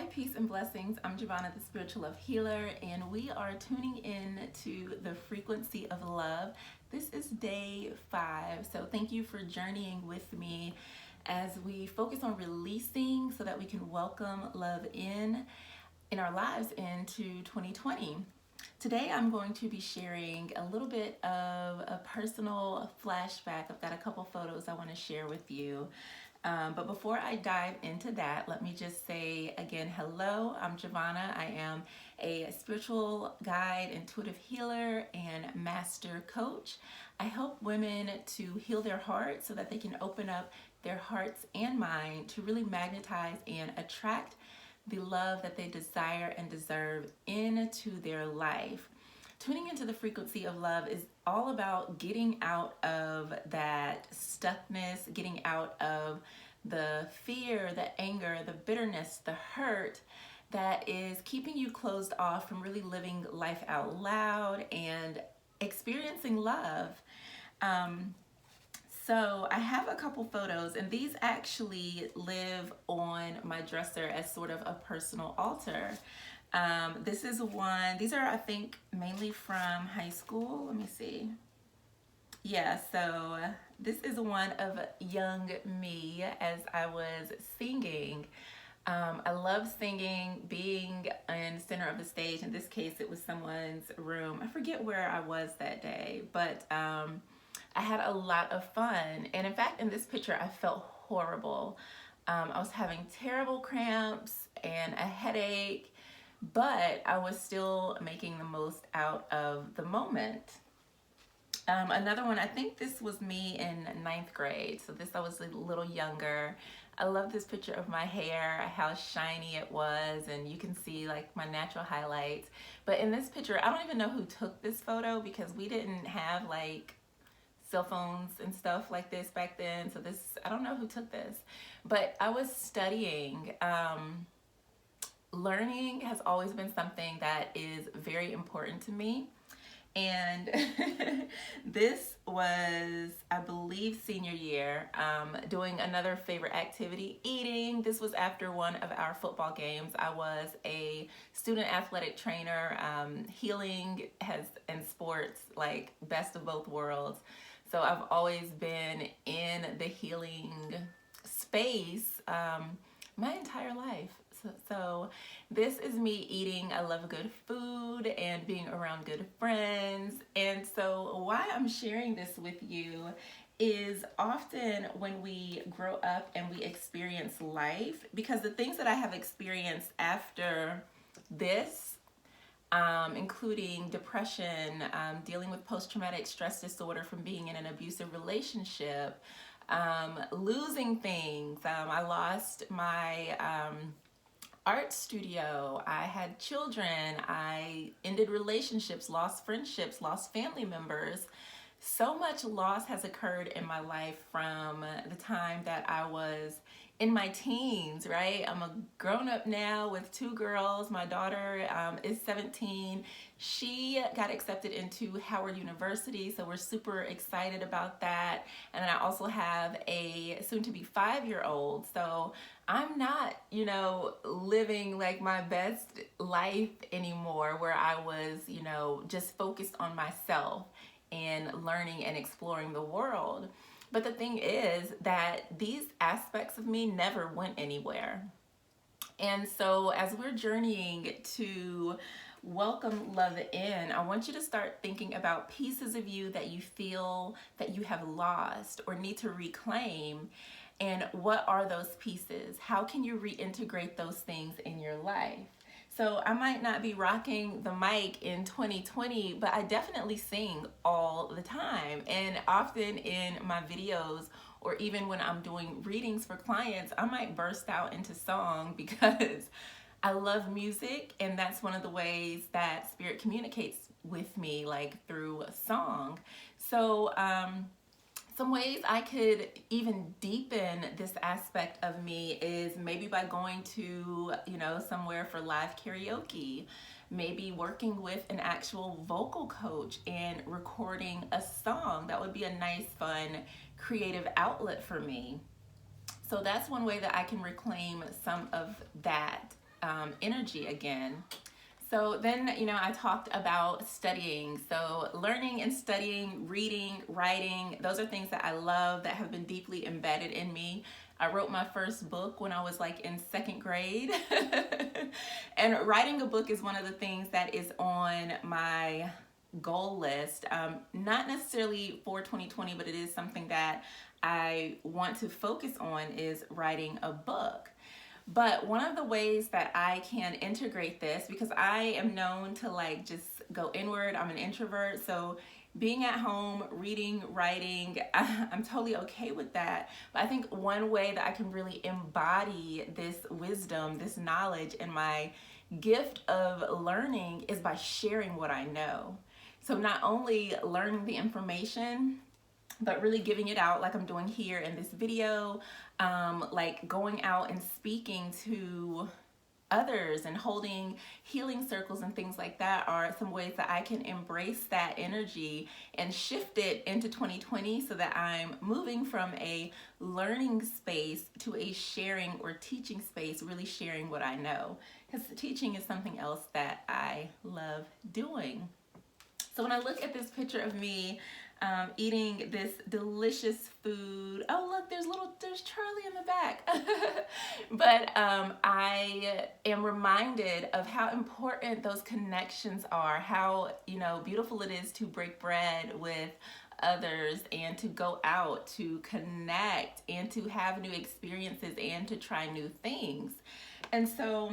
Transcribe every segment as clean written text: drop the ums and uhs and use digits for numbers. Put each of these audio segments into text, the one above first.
Hi, peace and blessings. I'm Jovhannah, the spiritual love healer, and we are tuning in to the frequency of love. This is day 5, so thank you for journeying with me as we focus on releasing so that we can welcome love in our lives into 2020. Today I'm going to be sharing a little bit of a personal flashback. I've got a couple photos I want to share with you. But before I dive into that, let me just say again, hello, I'm Jovhannah. I am a spiritual guide, intuitive healer, and master coach. I help women to heal their hearts so that they can open up their hearts and mind to really magnetize and attract the love that they desire and deserve into their life. Tuning into the frequency of love is all about getting out of that stuckness, getting out of the fear, the anger, the bitterness, the hurt that is keeping you closed off from really living life out loud and experiencing love. So I have a couple photos, and these actually live on my dresser as sort of a personal altar. This is one, these are, I think, mainly from high school. Let me see. Yeah, so this is one of young me as I was singing. I love singing, being in the center of the stage. In this case, it was someone's room. I forget where I was that day, but I had a lot of fun. And in fact, in this picture, I felt horrible. I was having terrible cramps and a headache, but I was still making the most out of the moment. Another one, I think this was me in 9th grade. So I was a little younger. I love this picture of my hair, how shiny it was, and you can see like my natural highlights. But in this picture, I don't even know who took this photo because we didn't have like cell phones and stuff like this back then. So I don't know who took this, but I was studying. Learning has always been something that is very important to me. And this was, I believe, senior year, doing another favorite activity, eating. This was after one of our football games. I was a student athletic trainer. Healing and sports, like best of both worlds. So I've always been in the healing space my entire life. So this is me eating. I love good food and being around good friends. And so why I'm sharing this with you is often when we grow up and we experience life, because the things that I have experienced after this, including depression, dealing with post-traumatic stress disorder from being in an abusive relationship, losing things. I lost my art studio, I had children, I ended relationships, lost friendships, lost family members. So much loss has occurred in my life from the time that I was in my teens, right? I'm a grown up now with 2 girls. My daughter is 17. She got accepted into Howard University, so we're super excited about that. And then I also have a soon-to-be 5-year-old. So I'm not, living like my best life anymore, where I was, just focused on myself and learning and exploring the world. But the thing is that these aspects of me never went anywhere. And so as we're journeying to welcome love in, I want you to start thinking about pieces of you that you feel that you have lost or need to reclaim. And what are those pieces? How can you reintegrate those things in your life? So I might not be rocking the mic in 2020, but I definitely sing all the time. And often in my videos, or even when I'm doing readings for clients, I might burst out into song because I love music, and that's one of the ways that spirit communicates with me, like through a song. So some ways I could even deepen this aspect of me is maybe by going to, somewhere for live karaoke, maybe working with an actual vocal coach and recording a song. That would be a nice, fun, creative outlet for me. So that's one way that I can reclaim some of that energy again. So then, I talked about studying. So learning and studying, reading, writing, those are things that I love, that have been deeply embedded in me. I wrote my first book when I was like in second grade. And writing a book is one of the things that is on my goal list. Not necessarily for 2020, but it is something that I want to focus on, is writing a book. But one of the ways that I can integrate this, because I am known to like just go inward, I'm an introvert, so being at home, reading, writing, I'm totally okay with that. But I think one way that I can really embody this wisdom, this knowledge, and my gift of learning is by sharing what I know. So not only learning the information, but really giving it out like I'm doing here in this video, like going out and speaking to others and holding healing circles and things like that are some ways that I can embrace that energy and shift it into 2020, so that I'm moving from a learning space to a sharing or teaching space, really sharing what I know, because teaching is something else that I love doing. So when I look at this picture of me eating this delicious food, oh look, there's Charlie in the back. But I am reminded of how important those connections are, how beautiful it is to break bread with others and to go out to connect and to have new experiences and to try new things. And so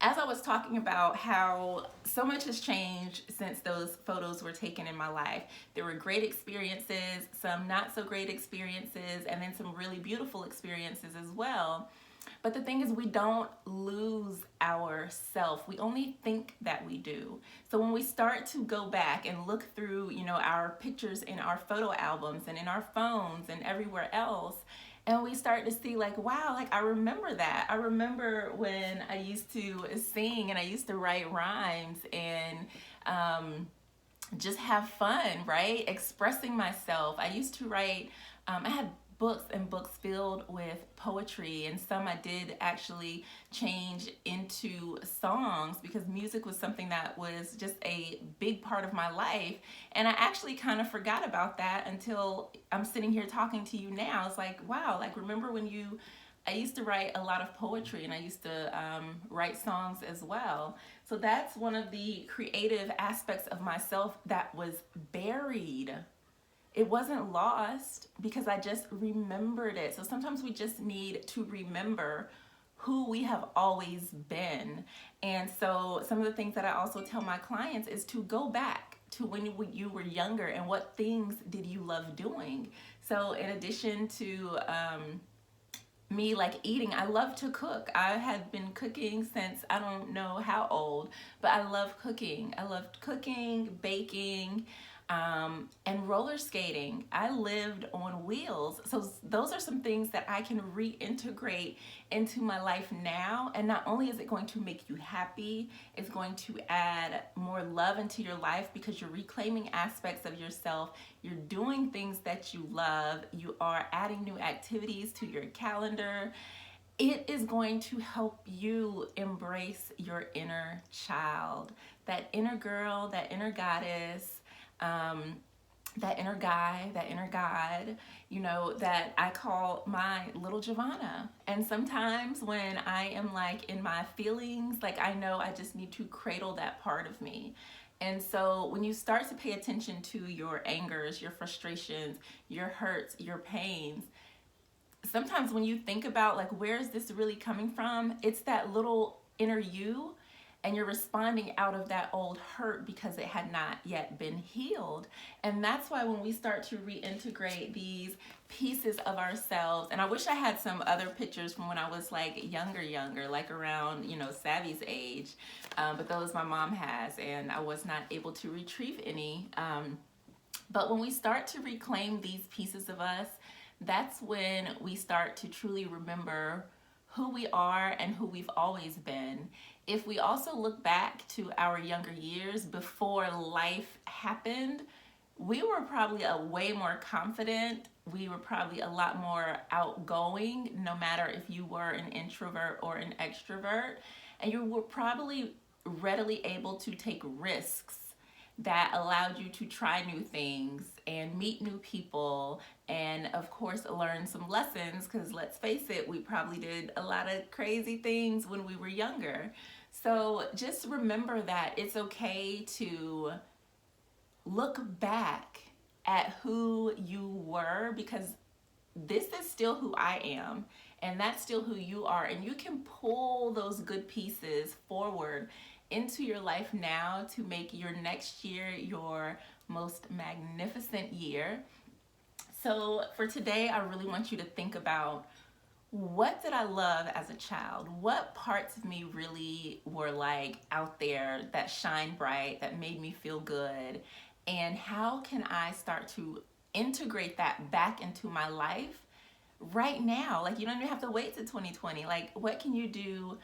as I was talking about how so much has changed since those photos were taken in my life, there were great experiences, some not so great experiences, and then some really beautiful experiences as well. But the thing is, we don't lose ourself. We only think that we do. So when we start to go back and look through, our pictures in our photo albums and in our phones and everywhere else, and we start to see like, wow, like I remember that. I remember when I used to sing and I used to write rhymes and just have fun, right? Expressing myself. I used to write, I had books and books filled with poetry, and some I did actually change into songs because music was something that was just a big part of my life. And I actually kind of forgot about that until I'm sitting here talking to you now. It's like, wow, like remember when I used to write a lot of poetry, and I used to write songs as well. So that's one of the creative aspects of myself that was buried. It wasn't lost because I just remembered it. So sometimes we just need to remember who we have always been. And so some of the things that I also tell my clients is to go back to when you were younger and what things did you love doing. So in addition to me like eating, I love to cook. I had been cooking since I don't know how old, but I love cooking. I loved cooking, baking, and roller skating. I lived on wheels. So those are some things that I can reintegrate into my life now. And not only is it going to make you happy, it's going to add more love into your life because you're reclaiming aspects of yourself. You're doing things that you love. You are adding new activities to your calendar. It is going to help you embrace your inner child, that inner girl, that inner goddess, that inner guy, that inner God, that I call my little Jovhannah. And sometimes when I am like in my feelings, like I know I just need to cradle that part of me. And so when you start to pay attention to your angers, your frustrations, your hurts, your pains, sometimes when you think about like, where is this really coming from? It's that little inner you, and you're responding out of that old hurt because it had not yet been healed. And that's why when we start to reintegrate these pieces of ourselves, and I wish I had some other pictures from when I was like younger, like around, Savvy's age, but those my mom has, and I was not able to retrieve any. But when we start to reclaim these pieces of us, that's when we start to truly remember who we are and who we've always been. If we also look back to our younger years before life happened, we were probably a way more confident. We were probably a lot more outgoing, no matter if you were an introvert or an extrovert. and you were probably readily able to take risks that allowed you to try new things and meet new people and of course learn some lessons, because let's face it, we probably did a lot of crazy things when we were younger. So just remember that it's okay to look back at who you were, because this is still who I am, and that's still who you are, and you can pull those good pieces forward into your life now to make your next year your most magnificent year. So for today, I really want you to think about, what did I love as a child? What parts of me really were like out there that shine bright, that made me feel good? And how can I start to integrate that back into my life right now? Like, you don't even have to wait to 2020. Like, what can you do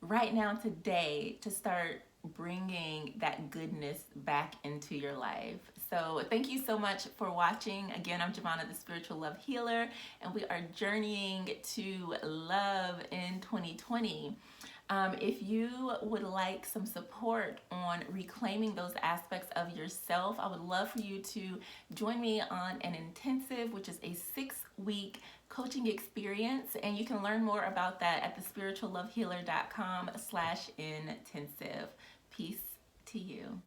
right now today to start bringing that goodness back into your life? So thank you so much for watching. Again, I'm Jovhannah, the Spiritual Love Healer, and we are journeying to love in 2020. If you would like some support on reclaiming those aspects of yourself, I would love for you to join me on an intensive, which is a 6-week coaching experience, and you can learn more about that at thespirituallovehealer.com/intensive. Peace to you.